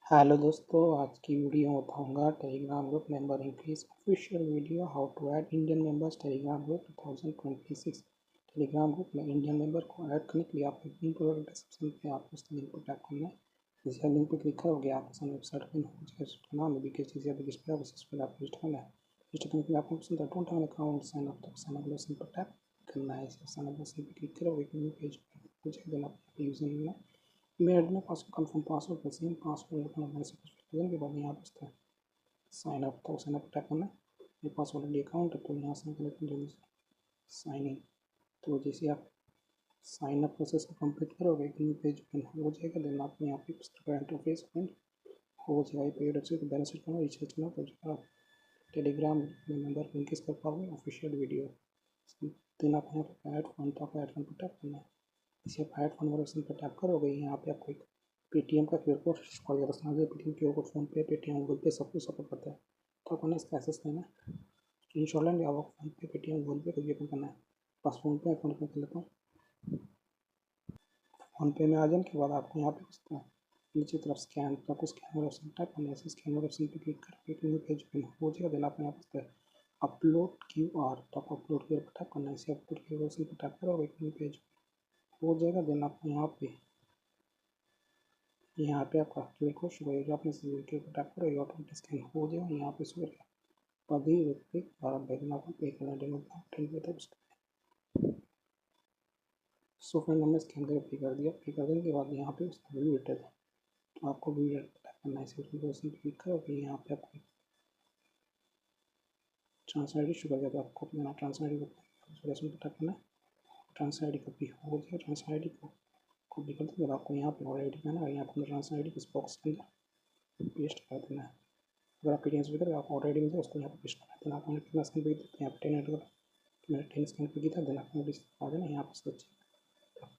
Hello दोस्तों, आज की वीडियो में बताऊंगा Telegram group member increase official video how to add Indian members Telegram group 2026। Telegram group में इंडियन मेंबर को ऐड करने के लिए आपको लिंक और डिस्क्रिप्शन पे आपको उस लिंक को टैप करना है। इस लिंक पर क्लिक करोगे आपके सामने वेबसाइट ओपन हो जाएगा जिसका नाम है बिगेस्ट चीज़ बिगेस्ट पे उस पर आपको रजिस्टर करना है। रजिस्टर करने के लिए आपको option don't have account sign up, तो साइन अप ऑप्शन पर टैप करना है। इस साइन अप ऑप्शन पर क्लिक करोगे न्यू पेज हो जाएगा। देन आप यूजर नेम मेड में पासवर्ड कंफर्म पासवर्ड का सेम पासवर्ड रखना है। मैंने सब के बाद यहाँ पर साइन अप तो साइन अप टैप करना है। मेरे पास ऑलरेडी अकाउंट है तो यहाँ से साइन इन। तो जैसे आप साइन अप प्रोसेस को कंप्लीट करोगे एक न्यू पेज ओपन हो जाएगा। देन आपको यहाँ पे इस तरह का इंटरफेस ओपन हो जाएगा। पेड से बैलेंस शीट करना रिचार्ज करना तो जो आप टेलीग्राम मेंबर को इंक्रीज कर पाओगे ऑफिशियल वीडियो। देन आप यहाँ पर ऐड फंड, तो आपको ऐड फंड पर टैप करना है। इसे आप ऐड फंड वाले ऑप्शन पर टैप करोगे यहाँ पे आपको एक पेटीएम का क्यूआर कोड शो करेगा। समझ लो पेटीएम क्यूआर कोड फोन पे, पेटीएम, गूगल पे सब कुछ सपोर्ट करता है। तो आपको इसका एक्सेस करना है। स्क्रीनशॉट लेंगे आप फोन पे, पेटीएम, गूगल पे कुछ भी ओपन करना है। बस फोन पे अकाउंट ओपन कर लेता हूँ। फोन पे में आ जाने के बाद आपको यहाँ पे नीचे तरफ स्कैन, तो आपको स्कैन वाला ऑप्शन टाइप करना है। स्कैन वाला ऑप्शन पे क्लिक करके एक न्यू पेज ओपन हो जाएगा। देन आप यहाँ पे अपलोड क्यूआर, तो आप अपलोड क्यूआर पर टैप करना है। इसे अपलोड क्यूआर ऑप्शन पर टैप करोगे एक न्यू पेज हो जाएगा। देन आपको यहाँ पे आपका क्यूआर कोड शो करेगा। आपने क्यूआर कोड टैप करोगे ऑटोमेटिक स्कैन हो जाएगा। यहाँ पे शो करेगा पदी रुपये और बैगन आपको पे करना डेमो 10 रुपये तक उसका। सो फ्रेंड हमने स्कैन करके पे कर दिया। पे कर देने के बाद यहाँ पे उसका व्यू डिटेल है, तो आपको व्यू डिटेल टैप करना है। इसे क्लिक करोगे यहाँ पे आपको ट्रांसफर आई डी शो करेगा, तो आपको अपना ट्रांसफर आई डी को टैप करना है। ट्रांसफर आई डी कॉपी हो जाएगा। ट्रांसफर आई डी को कॉपी करते के बाद आपको यहाँ पे और आई डी करना है और यहाँ पर ट्रांसफर आई डी इस बॉक्स के अंदर पेस्ट कर देना है। अगर आप पेटीएम से करें आप ऑर्डर आई डी में उसको यहाँ पर पेस्ट करना है। देन आपने कितना स्कैन पे यहाँ पर 10 एंटर करो, मैंने 10 स्कैन पे किया था। देन आपको नोटिस आ जाना यहाँ पर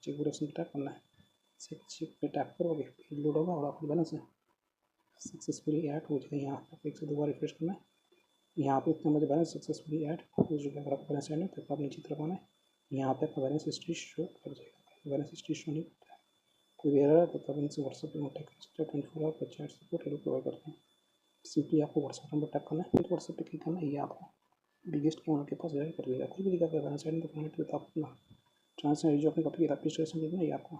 चेक पूरा ऑप्शन टैप करना है। चेक पे टैप करोगे पेज लोड होगा और आपको बैलेंस सक्सेसफुली ऐड हो जाएगा। यहाँ पर एक से दो बार रिफ्रेश करना है। यहाँ पे इतना मुझे बैलेंस सक्सेसफुली ऐड हो जाएगा। अगर आपको बैलेंस ऐड नहीं तो आप नीचे तरफ आना है। यहाँ पे आपका बैलेंस हिस्ट्री शो कर जाएगा। बैलेंस हिस्ट्री शो नहीं करता है, कोई एरर है तो तब इनसे व्हाट्सएप पे कॉन्टैक्ट 24 आवर पर चैट सपोर्ट प्रोवाइड करते हैं। सिंपली आपको व्हाट्सएप नंबर टैप करना है, व्हाट्सएप पे क्लिक करना है। ये आपको बिगेस्ट के ओनर के पास जाकर कर देगा। कोई भी दिक्कत है बैलेंस ऐड नहीं तो कनेक्ट तो आप अपना ट्रांसफर जो अपनी कॉपी रजिस्ट्रेशन देना है आपको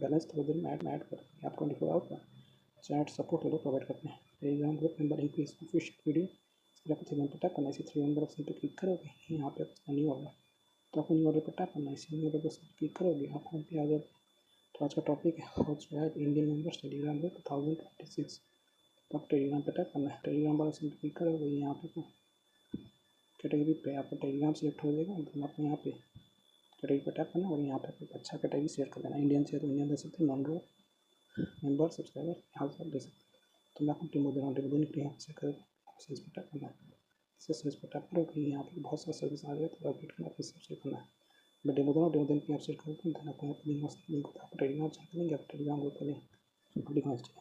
बैलेंस थोड़ी देर में ऐड कर देंगे। आप 24 आवर का चैट सपोर्ट वो प्रोवाइड करते हैं। Telegram group member increase official video इस तरह थ्री पर टैप करना है। इसी थ्री नंबर ऑप्शन पर क्लिक करोगे यहाँ पे आपका न्यू ऑर्डर, तो आपको न्यू ऑर्डर पर टैप करना है। इसी न्यू ऑर्डर पर क्लिक करोगे आपको यहाँ पे आ जाएगा। तो आज का टॉपिक है how to add Indian members Telegram group 2026। तो आप टेलीग्राम पर टैप करना है। टेलीग्राम वाला ऑप्शन पर क्लिक करोगे यहाँ पे कैटेगरी पे आपका टेलीग्राम सेलेक्ट हो जाएगा। तो आपको यहाँ पे कैटेगरी पर टैप करना है और यहाँ पे अच्छा कैटेगरी सेलेक्ट कर देना। इंडियन से तो इंडियन दे सकते हैं, नॉन रो मेंबर सब्सक्राइबर यहाँ से आप दे सकते हैं। तो मैं आपको डेमो दे रहा हूँ। डेमो देने के लिए यहाँ से कर सर्च पर टैप करना है। सर्च पर टैप करोगे यहाँ पे बहुत सारा सर्विस आ गया, तो अपडेट करना, फिर सब्सक्राइब करना है। मैं डेमो दे रहा हूँ। डेमो देने के लिए आप सेट करोगे देन आपको यहाँ पर लिंक होता है। आप टेलीग्राम चैनल करेंगे, आप टेलीग्राम ग्रुप पर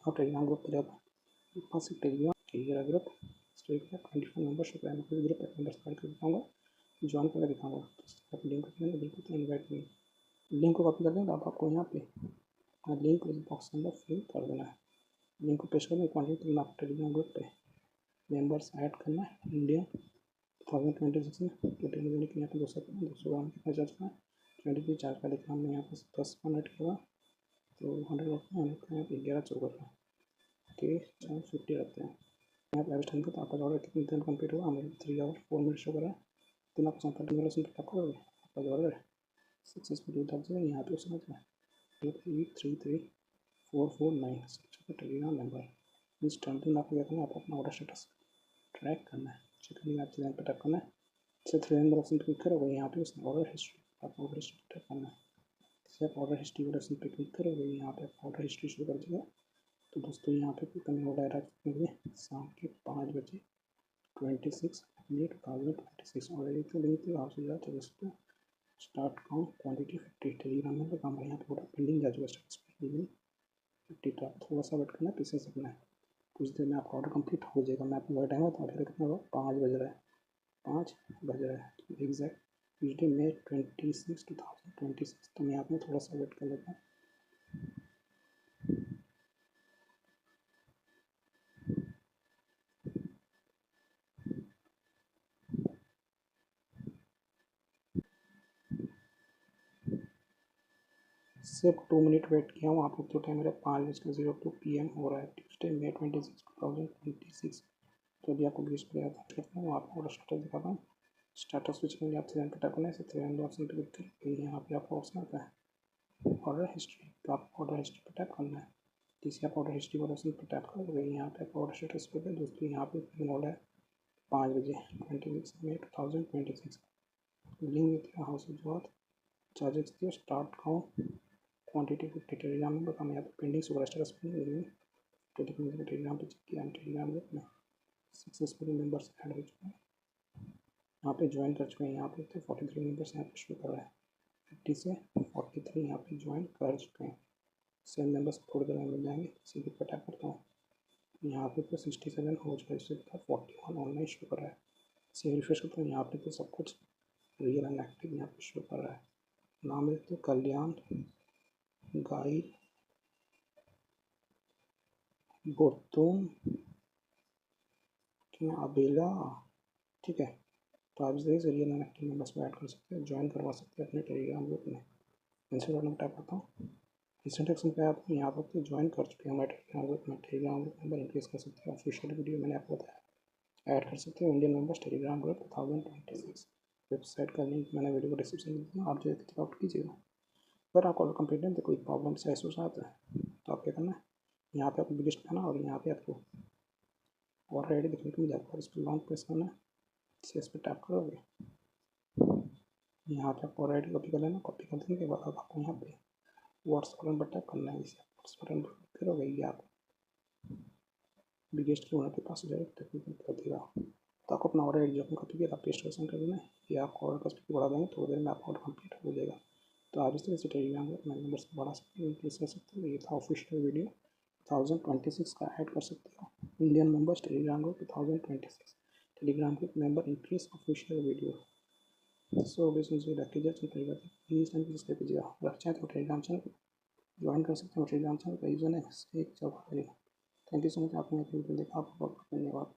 आप टेलीग्राम ग्रुप पर जाओ, पास टेलीग्राम ग्रुप 25 मेंबरशिप है। मैं ग्रुप मेंबर्स ऐड कर दिखाऊंगा, ज्वाइन करके दिखाऊंगा। आप लिंक करेंगे बिल्कुल इन्वाइट करेंगे, लिंक को कॉपी कर देंगे। अब आपको यहाँ पे लिंक इस बॉक्स के अंदर फिल कर देना है। लिंक को पेस्ट करने क्वान्टिटी तो आप टेलीग्राम ग्रुप पे मेंबर्स ऐड करना है इंडिया 2026 में। तो डेमो देने के लिए यहाँ पे 200 ग्राम कितना चार्ज करना है, 23 चार्ज का देखना हमने यहाँ पे 10 मिनट के बाद तो 100 रखना है। यहाँ पे 11 14 के 50 रखते हैं। यहाँ पे एवरेज टाइम का तो आपका ऑर्डर कितनी देर कंप्लीट हुआ, हमें 3 आवर 4 मिनट शो कर रहा है। तो आप संपर्क वाला सिंपल टैप करोगे आपका जो ऑर्डर सक्सेसफुली उतर जाएगा। यहाँ पे समझ में 833449 टेलीग्राम नंबर इंस्टेंटली आपको क्या करना है, आपको अपना ऑर्डर स्टेटस ट्रैक करना है। चेक करने आप चैनल पर टैप करना है। इससे थ्री नंबर ऑप्शन क्लिक करोगे यहाँ पे उसमें ऑर्डर हिस्ट्री, आपको ऑर्डर हिस्ट्री टैप करना है। इससे आप ऑर्डर हिस्ट्री वाले ऑप्शन पर क्लिक करोगे यहाँ पे ऑर्डर हिस्ट्री शुरू कर देगा। तो दोस्तों यहाँ पे कमी ऑर्डर है शाम के 5 बजे 26 मई 2026 ऑलरेडी तो लिंक थी आपसे ज़्यादा तो दोस्तों स्टार्ट काउंट क्वांटिटी 50 टेलीग्राम में तो काम यहाँ पे ऑर्डर पेंडिंग जा चुका स्टेटस पे 50 तो आप थोड़ा सा वेट करना है, पीछे सकना है। कुछ देर में आपका ऑर्डर कंप्लीट हो जाएगा। मैं आपको वेट आएगा तो अभी कितना होगा 5 बज रहा है, 5 बज रहा है एग्जैक्ट ट्यूजडे मई 26 2026। तो मैं आपने थोड़ा सा वेट कर लेता हूँ। सिर्फ 2 मिनट वेट किया हूँ। आप लोग जो टाइम मेरा 5:02 PM हो रहा है, ट्यूसडे May 26, 2026। तो अभी आपको बीच पर याद करता हूँ, आपको और स्टेटस दिखाता हूँ। स्टेटस स्विच के लिए आप 3 पर टैप करना है, इसे 3 ऑप्शन पर क्लिक करें, यहाँ पे आपको ऑप्शन आता है ऑर्डर हिस्ट्री। तो आपको ऑर्डर हिस्ट्री पर टैप करना है। जिससे आप ऑर्डर हिस्ट्री वाले ऑप्शन पर टैप करोगे, यहाँ पे आपको ऑर्डर स्टेटस पे है दोस्तों, यहाँ पे ऑर्डर है 5:26 May 2026। Link with house of job charges दिए स्टार्ट काउंट क्वांटिटी 50 टेलीग्राम में बताना। यहाँ पे पेंडिंग सुपर स्टेटस पे टेलीग्राम पे चेक किया, टेलीग्राम ग्रुप में सक्सेसफुली मेंबर्स ऐड हो चुके हैं, यहाँ पे ज्वाइन कर चुके हैं। यहाँ पे 43 मेंबर्स यहाँ पे शो कर रहा है, 50 से 43 यहाँ पे ज्वाइन कर चुके हैं। सेम मेंबर्स थोड़ी देर में मिल जाएंगे। सीधी पर टैप करता हूँ, यहाँ पे तो 67 हो चुका है, इससे 41 ऑनलाइन शो कर रहा है। इसे रिफ्रेश करता हूँ, यहाँ पे तो सब कुछ रियल एंड एक्टिव यहाँ पे शो कर रहा है। नाम लिखते हो कल्याण गाई बोतूम अबेला, ठीक है। तो आप इसे रियल एंड एक्टिव मेंबर्स में ऐड कर सकते हैं, ज्वाइन करवा सकते हैं अपने टेलीग्राम ग्रुप में। इंस्टेंट में टैप करता हूँ, इंस्टेंट एक्शन पे आप यहाँ पर ज्वाइन कर चुके हैं हमारे टेलीग्राम ग्रुप में। टेलीग्राम ग्रुप नंबर इंक्रीज कर सकते हैं, ऑफिशियल वीडियो मैंने आपको बताया ऐड कर सकते हो। Indian members Telegram group 2026 website का लिंक मैंने वीडियो को डिस्क्रिप्शन में दिया, आप जो है चेकआउट कीजिएगा। अगर आपको ऑर्डर कंप्लीट है तो कोई प्रॉब्लम से ऐसा आता है तो आप क्या करना है, यहाँ पे आपको बिगेस्ट करना और यहाँ पे आपको ऑर्डर आईडी देखने को मिल जाएगा और इस पर लॉन्ग प्रेस करना है। इस पर टैप करोगे, यहाँ पे आपको ऑर्डर आईडी कॉपी कर लेना। कॉपी कर देने के बाद आपको यहाँ पे व्हाट्सएप बटन पर टैप करना है। इसे व्हाट्सएप बटन पर क्लिक करोगे, ये आप बिगेस्ट के ओनर के पास जाए तकनीक कर देगा। तो आपको अपना ऑर्डर आईडी जो आपने कॉपी किया था पेस्ट कर सेंड कर देना है, या आपको ऑर्डर का स्पीड बढ़ा देंगे, थोड़ी देर में आपका ऑर्डर कंप्लीट हो जाएगा। तो आप इस तरह से टेलीग्राम ग्रुप में नंबर्स को बढ़ा सकते हो, इंक्रीज कर सकते हो। ये था ऑफिशियल वीडियो 2026 का ऐड कर सकते हो। Indian members Telegram group 2026 Telegram group member increase official video. So मुझे रखिएगा, प्लीज़ टाइम सब्सक्राइब कीजिएगा। अगर चाहें तो टेलीग्राम चैनल को ज्वाइन कर सकते हैं। टेलीग्राम चैनल का यूजर नेम एक जगह है। थैंक यू सो मच, आपने वीडियो देखा, आपका बहुत बहुत धन्यवाद।